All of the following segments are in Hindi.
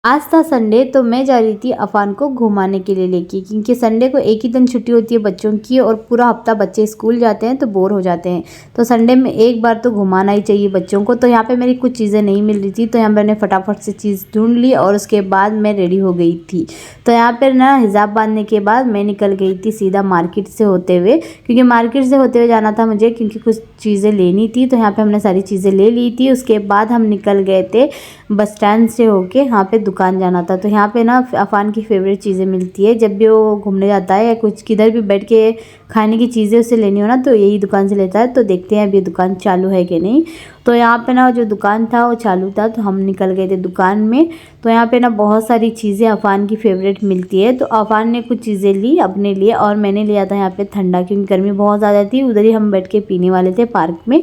आज था संडे तो मैं जा रही थी अफान को घुमाने के लिए लेके, क्योंकि संडे को एक ही दिन छुट्टी होती है बच्चों की और पूरा हफ्ता बच्चे स्कूल जाते हैं तो बोर हो जाते हैं। तो संडे में एक बार तो घुमाना ही चाहिए बच्चों को। तो यहाँ पे मेरी कुछ चीज़ें नहीं मिल रही थी तो यहाँ मैंने फटाफट से चीज़ ढूंढ ली और उसके बाद मैं रेडी हो गई थी। तो यहाँ पर ना हिजाब बांधने के बाद मैं निकल गई थी सीधा मार्केट से होते हुए, क्योंकि मार्केट से होते हुए जाना था मुझे, क्योंकि कुछ चीज़ें लेनी थी। तो यहाँ पर हमने सारी चीज़ें ले ली थी। उसके बाद हम निकल गए थे बस स्टैंड से होके यहाँ पे दुकान जाना था। तो यहाँ पे ना अफान की फेवरेट चीज़ें मिलती है जब भी वो घूमने जाता है या कुछ किधर भी बैठ के खाने की चीज़ें उसे लेनी हो ना तो यही दुकान से लेता है। तो देखते हैं अभी दुकान चालू है कि नहीं। तो यहाँ पे ना जो दुकान था वो चालू था तो हम निकल गए थे दुकान में। तो यहाँ पे ना बहुत सारी चीज़ें अफान की फेवरेट मिलती है। तो अफान ने कुछ चीज़ें ली अपने लिए और मैंने लिया था यहाँ पे ठंडा, क्योंकि गर्मी बहुत ज़्यादा थी। उधर ही हम बैठ के पीने वाले थे पार्क में।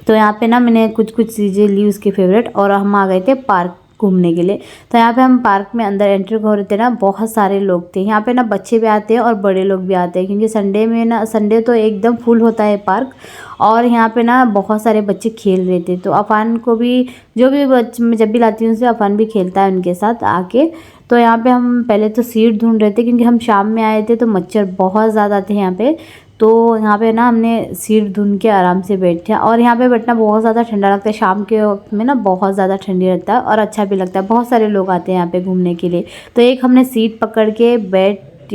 तो यहाँ पे ना मैंने कुछ चीज़ें ली उसकी फेवरेट और हम आ गए थे पार्क घूमने के लिए। तो यहाँ पे हम पार्क में अंदर एंटर हो रहे थे ना, बहुत सारे लोग थे यहाँ पे ना, बच्चे भी आते हैं और बड़े लोग भी आते हैं, क्योंकि संडे में ना संडे तो एकदम फुल होता है पार्क। और यहाँ पे ना बहुत सारे बच्चे खेल रहे थे तो अफान को भी, जो भी बच्चे मैं जब भी लाती हूँ उसे अफान भी खेलता है उनके साथ आके। तो यहाँ पे हम पहले तो सीट ढूंढ रहे थे क्योंकि हम शाम में आए थे तो मच्छर बहुत ज़्यादा थे यहाँ पे। तो यहाँ पे ना हमने सीट ढूंढ के आराम से बैठे और यहाँ पे बैठना बहुत ज़्यादा ठंडा लगता है। शाम के वक्त में ना बहुत ज़्यादा ठंडी लगता है और अच्छा भी लगता है। बहुत सारे लोग आते हैं यहाँ पे घूमने के लिए। तो एक हमने सीट पकड़ के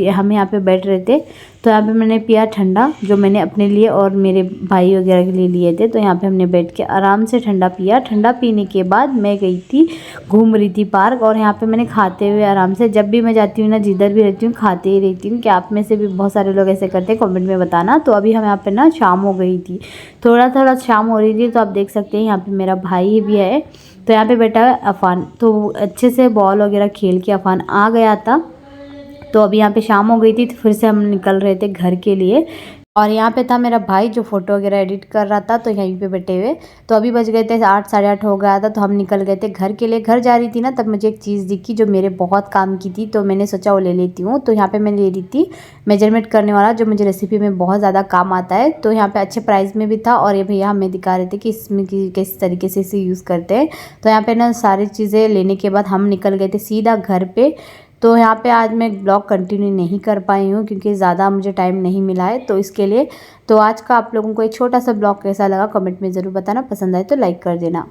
हम यहाँ पे बैठ रहे थे। तो यहाँ पे मैंने पिया ठंडा, जो मैंने अपने लिए और मेरे भाई वगैरह के लिए लिए थे। तो यहाँ पे हमने बैठ के आराम से ठंडा पिया। ठंडा पीने के बाद मैं गई थी, घूम रही थी पार्क। और यहाँ पे मैंने खाते हुए आराम से, जब भी मैं जाती हूँ ना जिधर भी रहती हूँ खाते ही रहती हूँ। कि आप में से भी बहुत सारे लोग ऐसे करते हैं, कमेंट में बताना। तो अभी हम यहाँ पे ना शाम हो गई थी, थोड़ा थोड़ा शाम हो रही थी। तो आप देख सकते हैं यहाँ पे मेरा भाई भी है। तो यहाँ पे बैठा है अफान, तो अच्छे से बॉल वगैरह खेल के अफान आ गया था। तो अभी यहाँ पे शाम हो गई थी तो फिर से हम निकल रहे थे घर के लिए। और यहाँ पे था मेरा भाई जो फ़ोटो वगैरह एडिट कर रहा था, तो यहीं पे बैठे हुए। तो अभी बज गए थे 8, साढ़े 8 हो गया था। तो हम निकल गए थे घर के लिए। घर जा रही थी ना तब मुझे एक चीज़ दिखी जो मेरे बहुत काम की थी, तो मैंने सोचा वो ले लेती हूँ। तो यहाँ पे मैं ले रही थी मेजरमेंट करने वाला, जो मुझे रेसिपी में बहुत ज़्यादा काम आता है। तो यहाँ पे अच्छे प्राइस में भी था और ये भैया हमें दिखा रहे थे कि इसमें किस तरीके से इसे यूज़ करते हैं। तो यहाँ पे ना सारी चीज़ें लेने के बाद हम निकल गए थे सीधा घर पे। तो यहाँ पे आज मैं ब्लॉग कंटिन्यू नहीं कर पाई हूँ क्योंकि ज़्यादा मुझे टाइम नहीं मिला है, तो इसके लिए। तो आज का आप लोगों को एक छोटा सा ब्लॉग कैसा लगा कमेंट में ज़रूर बताना। पसंद आए तो लाइक कर देना।